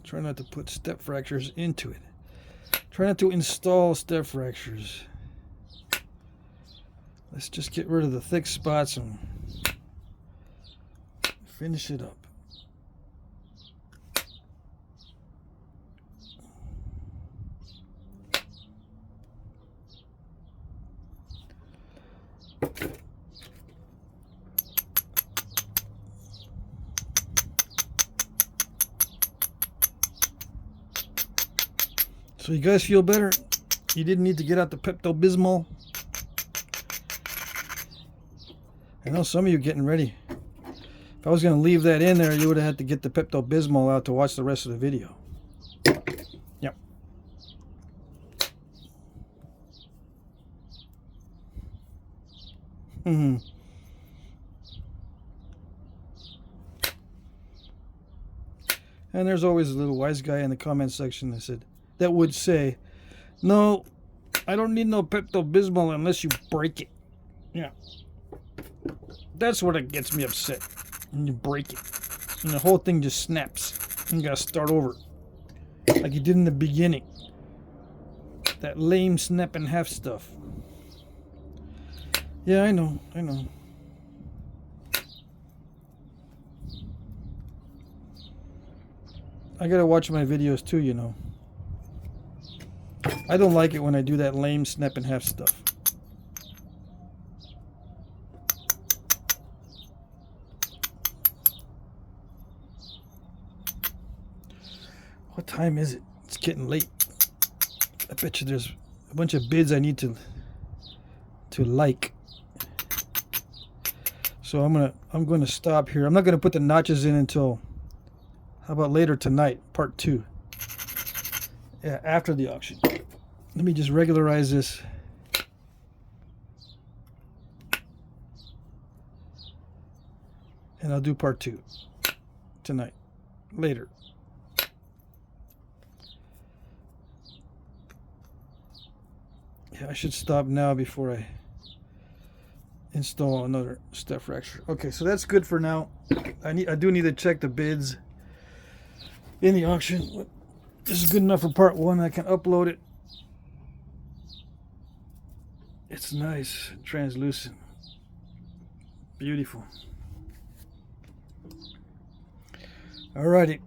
Try not to put step fractures into it. Try not to install step fractures. Let's just get rid of the thick spots and finish it up. So you guys feel better? You didn't need to get out the Pepto-Bismol? I know some of you are getting ready. If I was going to leave that in there, you would have had to get the Pepto-Bismol out to watch the rest of the video. Yep. And there's always a little wise guy in the comment section that would say, no, I don't need no Pepto-Bismol unless you break it. Yeah. That's what it gets me upset. When you break it. And the whole thing just snaps. And you gotta start over. Like you did in the beginning. That lame snap in half stuff. Yeah, I know. I gotta watch my videos too, you know. I don't like it when I do that lame snap in half stuff. What time is it? It's getting late. I bet you there's a bunch of bids I need to like. So I'm gonna stop here. I'm not gonna put the notches in until, how about later tonight, part 2. Yeah, after the auction. Let me just regularize this. And I'll do part 2 tonight. Later. Yeah, I should stop now before I install another step fracture. Okay, so that's good for now. I do need to check the bids in the auction. This is good enough for part 1. I can upload it. It's nice, translucent, beautiful. Alrighty.